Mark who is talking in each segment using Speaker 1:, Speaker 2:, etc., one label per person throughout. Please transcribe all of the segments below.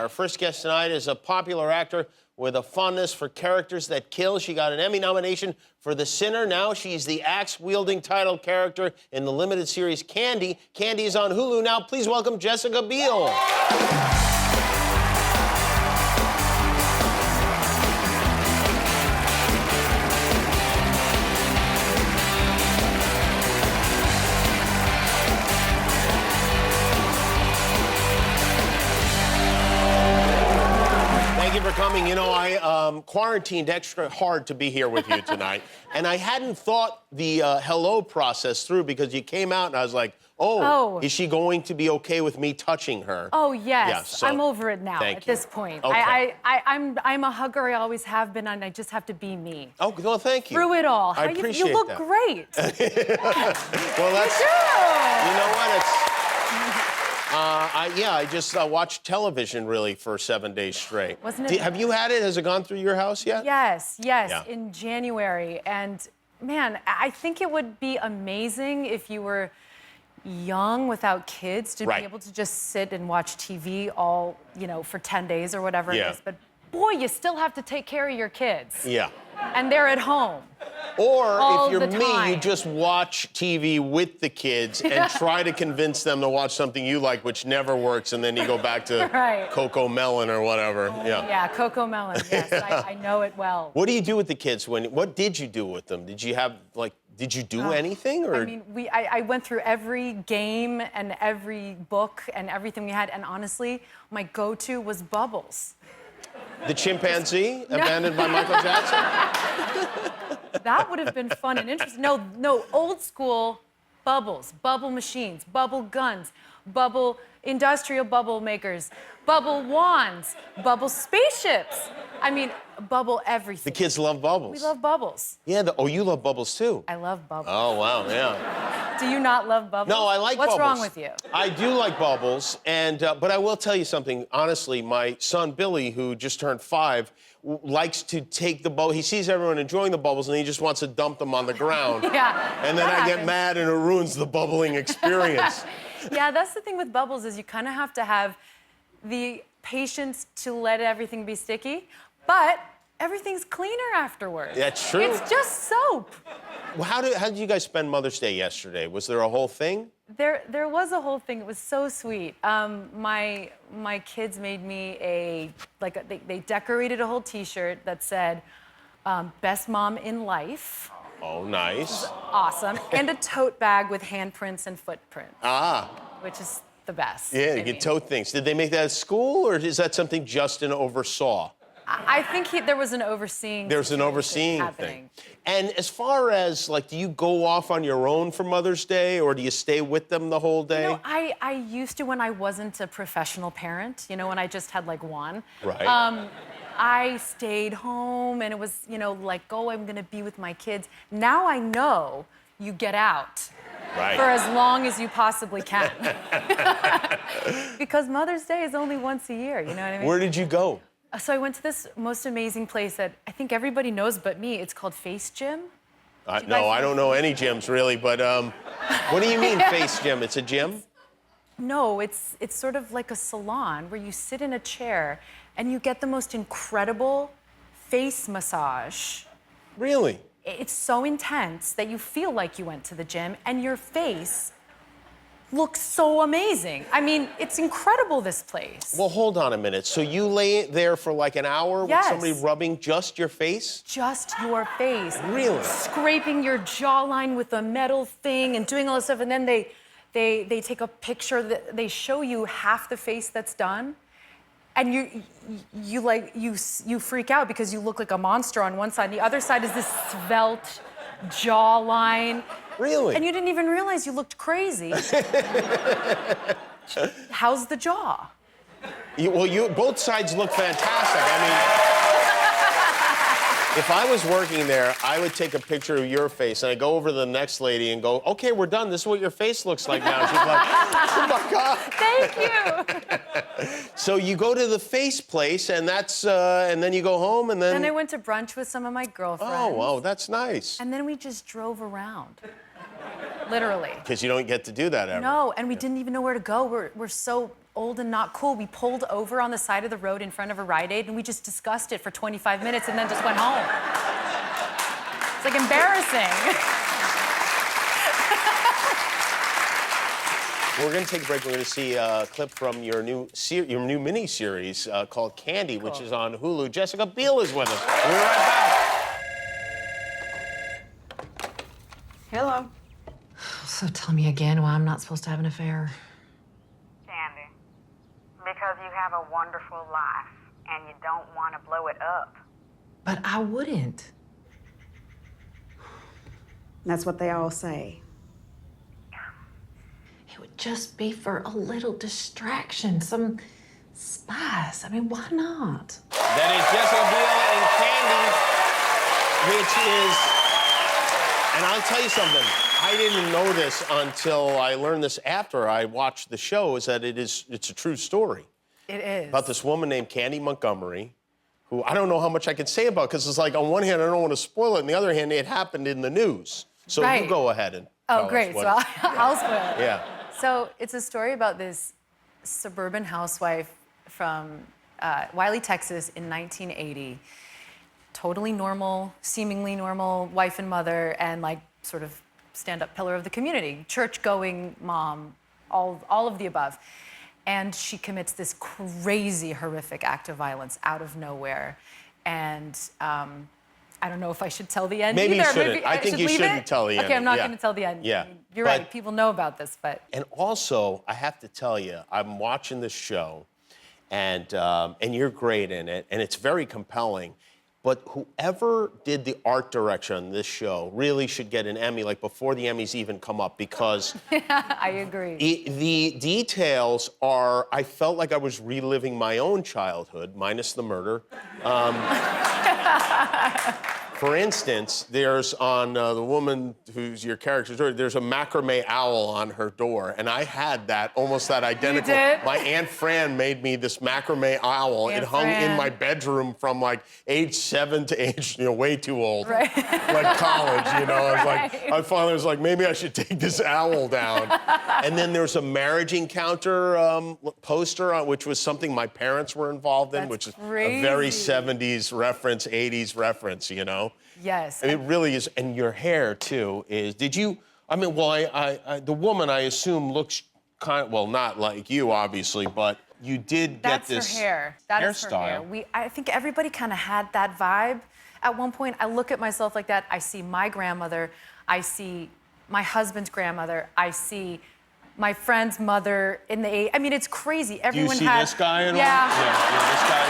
Speaker 1: Our first guest tonight is a popular actor with a fondness for characters that kill. She got an Emmy nomination for The Sinner. Now she's the axe-wielding title character in the limited series Candy. Candy is on Hulu now. Please welcome Jessica Biel. Thank you for coming. You know, I quarantined extra hard to be here with you tonight. And I hadn't thought the hello process through because you came out and I was like, oh, is she going to be okay with me touching her?
Speaker 2: Oh, yes.
Speaker 1: Yeah, so,
Speaker 2: I'm over it now at this point.
Speaker 1: Okay.
Speaker 2: I'm a hugger. I always have been, and I just have to be me.
Speaker 1: Oh, well, thank you.
Speaker 2: Through it all.
Speaker 1: I appreciate
Speaker 2: you look
Speaker 1: that.
Speaker 2: great.
Speaker 1: Well, that's...
Speaker 2: You do.
Speaker 1: You know what? It's... I just watched television, really, for 7 days straight.
Speaker 2: Wasn't it?
Speaker 1: Have you had it? Has it gone through your house yet?
Speaker 2: Yes,
Speaker 1: Yeah.
Speaker 2: in January. And, man, I think it would be amazing if you were young without kids to be able to just sit and watch TV all, for 10 days or whatever it is. But, boy, you still have to take care of your kids.
Speaker 1: Yeah.
Speaker 2: And they're at home.
Speaker 1: Or if you're me, you just watch TV with the kids and try to convince them to watch something you like, which never works, and then you go back to Coco Melon or whatever.
Speaker 2: Yeah, Coco Melon, yes, I know it well.
Speaker 1: What do you do with the kids what did you do with them? Did you have, did you do anything? Or?
Speaker 2: I mean, I went through every game and every book and everything we had, and honestly, my go-to was Bubbles.
Speaker 1: The chimpanzee abandoned by Michael Jackson?
Speaker 2: That would have been fun and interesting. No, old school Bubbles, bubble machines, bubble guns, industrial bubble makers, bubble wands, bubble spaceships. I mean, bubble everything.
Speaker 1: The kids love Bubbles.
Speaker 2: We love Bubbles.
Speaker 1: Yeah, you love Bubbles too.
Speaker 2: I love Bubbles.
Speaker 1: Oh, wow, yeah.
Speaker 2: Do you not love Bubbles?
Speaker 1: No, I like
Speaker 2: What's
Speaker 1: Bubbles.
Speaker 2: What's wrong with you?
Speaker 1: I do like Bubbles, but I will tell you something. Honestly, my son Billy, who just turned 5, likes to take the bubble. He sees everyone enjoying the bubbles, and he just wants to dump them on the ground. And then I get mad, and it ruins the bubbling experience.
Speaker 2: Yeah, that's the thing with Bubbles is you kind of have to have the patience to let everything be sticky, but everything's cleaner afterwards.
Speaker 1: That's true.
Speaker 2: It's just soap.
Speaker 1: Well, how did you guys spend Mother's Day yesterday? Was there a whole thing?
Speaker 2: There was a whole thing. It was so sweet. My kids made me they decorated a whole T-shirt that said, "Best Mom in Life."
Speaker 1: Oh, nice.
Speaker 2: Awesome. And a tote bag with handprints and footprints.
Speaker 1: Ah.
Speaker 2: Which is the best.
Speaker 1: Yeah, you can tote things. Did they make that at school, or is that something Justin oversaw?
Speaker 2: I think there was an overseeing.
Speaker 1: There's an overseeing thing. And as far as, do you go off on your own for Mother's Day, or do you stay with them the whole day?
Speaker 2: I used to when I wasn't a professional parent, when I just had, one.
Speaker 1: Right.
Speaker 2: I stayed home, and it was, I'm going to be with my kids. Now I know you get out.
Speaker 1: Right.
Speaker 2: For as long as you possibly can. Because Mother's Day is only once a year, you know what I mean?
Speaker 1: Where did you go?
Speaker 2: So I went to this most amazing place that I think everybody knows but me. It's called Face Gym.
Speaker 1: No, I don't know any gyms, really, but what do you mean, Face Gym? It's a gym?
Speaker 2: No, it's sort of like a salon where you sit in a chair and you get the most incredible face massage.
Speaker 1: Really?
Speaker 2: It's so intense that you feel like you went to the gym and your face looks so amazing. I mean, it's incredible, this place.
Speaker 1: Well, hold on a minute. So you lay there for an hour with somebody rubbing just your face?
Speaker 2: Just your face.
Speaker 1: Really?
Speaker 2: Scraping your jawline with a metal thing and doing all this stuff, and then they take a picture, they show you half the face that's done. And you freak out because you look like a monster on one side. And the other side is this svelte jawline.
Speaker 1: Really?
Speaker 2: And you didn't even realize you looked crazy. How's the jaw?
Speaker 1: Both sides look fantastic. I mean, if I was working there, I would take a picture of your face and I go over to the next lady and go, "Okay, we're done. This is what your face looks like now." She's like, "Oh my God."
Speaker 2: Thank you.
Speaker 1: So you go to the face place, and and then you go home, and then.
Speaker 2: Then I went to brunch with some of my girlfriends.
Speaker 1: Oh, wow, that's nice.
Speaker 2: And then we just drove around. Literally.
Speaker 1: Because you don't get to do that ever.
Speaker 2: No, and we didn't even know where to go. We're so old and not cool. We pulled over on the side of the road in front of a Rite Aid, and we just discussed it for 25 minutes and then just went home. It's like embarrassing.
Speaker 1: We're going to take a break. We're going to see a clip from your new mini-series called Candy, which is on Hulu. Jessica Biel is with us. We'll be right back.
Speaker 3: Hello.
Speaker 4: So tell me again why I'm not supposed to have an affair.
Speaker 3: Sandy, because you have a wonderful life and you don't want to blow it up.
Speaker 4: But I wouldn't.
Speaker 3: That's what they all say.
Speaker 4: It would just be for a little distraction, some spice. I mean, why not?
Speaker 1: That is Jessica Biel and Candy, which is, and I'll tell you something, I didn't know this until I learned this after I watched the show, is that it's a true story.
Speaker 2: It is.
Speaker 1: About this woman named Candy Montgomery, who I don't know how much I can say about, because it's like, on one hand, I don't want to spoil it, on the other hand, it happened in the news. So you go ahead and tell
Speaker 2: great.
Speaker 1: us what
Speaker 2: So I'll spoil it.
Speaker 1: Yeah.
Speaker 2: So it's a story about this suburban housewife from Wiley, Texas in 1980. Totally normal, seemingly normal wife and mother, and like sort of stand-up pillar of the community, church-going mom, all of the above. And she commits this crazy, horrific act of violence out of nowhere. And I don't know if I should tell the end
Speaker 1: Maybe
Speaker 2: either.
Speaker 1: you shouldn't.
Speaker 2: Maybe
Speaker 1: I think you
Speaker 2: leave
Speaker 1: shouldn't
Speaker 2: it?
Speaker 1: tell the end.
Speaker 2: Okay, I'm not
Speaker 1: Yeah.
Speaker 2: going to tell the end.
Speaker 1: Yeah.
Speaker 2: I mean, you're
Speaker 1: But-
Speaker 2: right. People know about this, but
Speaker 1: And also, I have to tell you, I'm watching this show, and you're great in it, and it's very compelling. But whoever did the art direction on this show really should get an Emmy, like before the Emmys even come up, because
Speaker 2: I agree.
Speaker 1: the details are, I felt like I was reliving my own childhood, minus the murder. For instance, there's on the woman who's your character's door, there's a macrame owl on her door, and I had that, almost that identical.
Speaker 2: You did?
Speaker 1: My Aunt Fran made me this macrame owl.
Speaker 2: Aunt
Speaker 1: It hung in
Speaker 2: Fran.
Speaker 1: my bedroom from like age 7 to age, way too old.
Speaker 2: Right.
Speaker 1: Like college, I was like,
Speaker 2: Right.
Speaker 1: I finally was like, maybe I should take this owl down. And then there's a marriage encounter poster, which was something my parents were involved in,
Speaker 2: That's
Speaker 1: which is
Speaker 2: crazy.
Speaker 1: a very 70s reference, 80s reference,
Speaker 2: Yes.
Speaker 1: It really is, and your hair too is. Did you? I mean, well, the woman I assume looks not like you, obviously, but you did
Speaker 2: That's
Speaker 1: get this
Speaker 2: her hair. That is her hair.
Speaker 1: hairstyle.
Speaker 2: I think everybody kind of had that vibe. At one point, I look at myself like that. I see my grandmother. I see my husband's grandmother. I see my friend's mother in the '80s. I mean, it's crazy.
Speaker 1: Do you
Speaker 2: Everyone
Speaker 1: see
Speaker 2: had.
Speaker 1: this guy at all?
Speaker 2: Yeah.
Speaker 1: Yeah, this guy.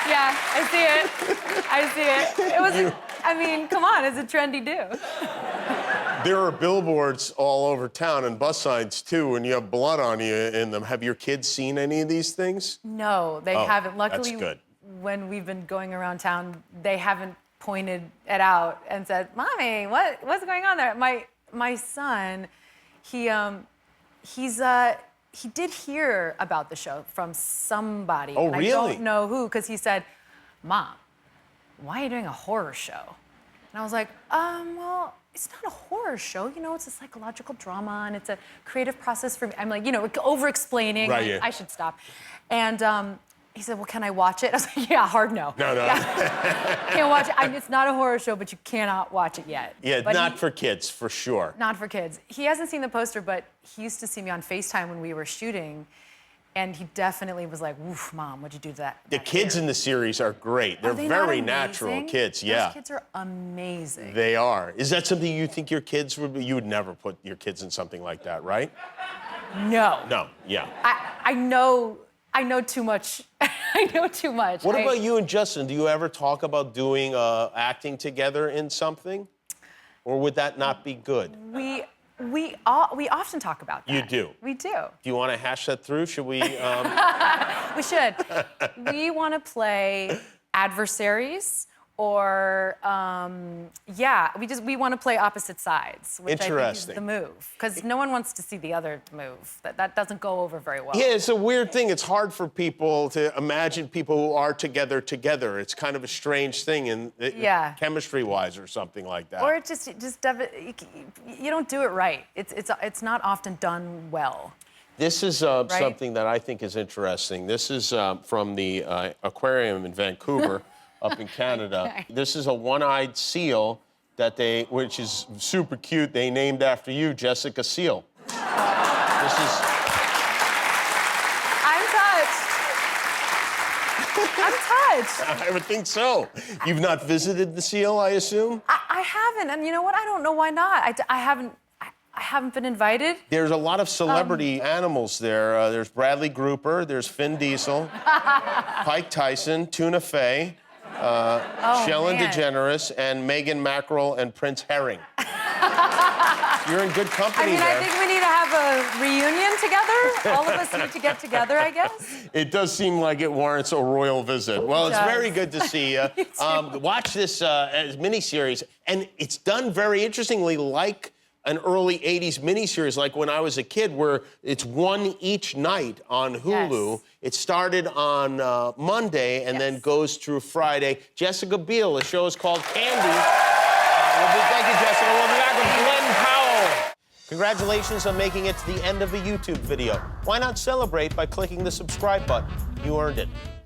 Speaker 2: Yeah, I see it. I see it. It was. I mean, come on, it's a trendy do.
Speaker 1: There are billboards all over town and bus signs too, and you have blood on you in them. Have your kids seen any of these things?
Speaker 2: No, they haven't. Luckily,
Speaker 1: that's good.
Speaker 2: When we've been going around town, they haven't pointed it out and said, "Mommy, what's going on there?" My son, he did hear about the show from somebody.
Speaker 1: Oh,
Speaker 2: and
Speaker 1: really?
Speaker 2: I don't know who, because he said, "Mom, why are you doing a horror show?" And I was like, well, it's not a horror show, it's a psychological drama, and it's a creative process for me. I'm like, over-explaining.
Speaker 1: Right,
Speaker 2: Like,
Speaker 1: yeah.
Speaker 2: I should stop. And he said, well, can I watch it? I was like, yeah, hard no.
Speaker 1: No.
Speaker 2: Yeah. Can't watch it. It's not a horror show, but you cannot watch it yet.
Speaker 1: Yeah,
Speaker 2: But
Speaker 1: not for kids, for sure.
Speaker 2: Not for kids. He hasn't seen the poster, but he used to see me on FaceTime when we were shooting, and he definitely was like, "Oof, Mom, what'd you do to that?"
Speaker 1: The kids in the series are great. They're
Speaker 2: Are they not
Speaker 1: very natural
Speaker 2: amazing?
Speaker 1: kids. Yeah.
Speaker 2: Those kids are amazing.
Speaker 1: They are. Is that something you think your kids would be? You would never put your kids in something like that, right?
Speaker 2: No.
Speaker 1: No, yeah.
Speaker 2: I know too much. I know too much.
Speaker 1: What about you and Justin? Do you ever talk about doing acting together in something? Or would that not be good?
Speaker 2: We often talk about that.
Speaker 1: You do?
Speaker 2: We do.
Speaker 1: Do you want to hash that through? Should we?
Speaker 2: We should. We want to play adversaries or yeah, we want to play opposite sides, which I think is
Speaker 1: Interesting.
Speaker 2: the move, because no one wants to see the other move. That doesn't go over very well.
Speaker 1: Yeah, it's a weird thing. It's hard for people to imagine people who are together. It's kind of a strange thing,
Speaker 2: Yeah.
Speaker 1: chemistry-wise or something like that.
Speaker 2: Or it just you don't do it right. It's not often done well.
Speaker 1: This is something that I think is interesting. This is from the aquarium in Vancouver, up in Canada.
Speaker 2: Okay.
Speaker 1: This is a one-eyed seal which is super cute. They named after you, Jessica Seal. This is.
Speaker 2: I'm touched. I'm touched.
Speaker 1: I would think so. You've not visited the seal, I assume?
Speaker 2: I haven't, and you know what? I don't know why not. I haven't been invited.
Speaker 1: There's a lot of celebrity animals there. There's Bradley Grouper, there's Finn Diesel, Pike Tyson, Tuna Fey, Shellen
Speaker 2: man.
Speaker 1: DeGeneres, and Meghan Mackerel and Prince Herring. You're in good company there.
Speaker 2: I think we need to have a reunion together. All of us need to get together, I guess.
Speaker 1: It does seem like it warrants a royal visit. Well, it's
Speaker 2: does.
Speaker 1: very good to see you. Watch this miniseries, and it's done very interestingly, like an early 80s miniseries, like when I was a kid, where it's one each night on Hulu.
Speaker 2: Yes.
Speaker 1: It started on Monday and then goes through Friday. Jessica Biel, the show is called Candy. Thank you, Jessica. We'll be back with Glenn Powell. Congratulations on making it to the end of a YouTube video. Why not celebrate by clicking the subscribe button? You earned it.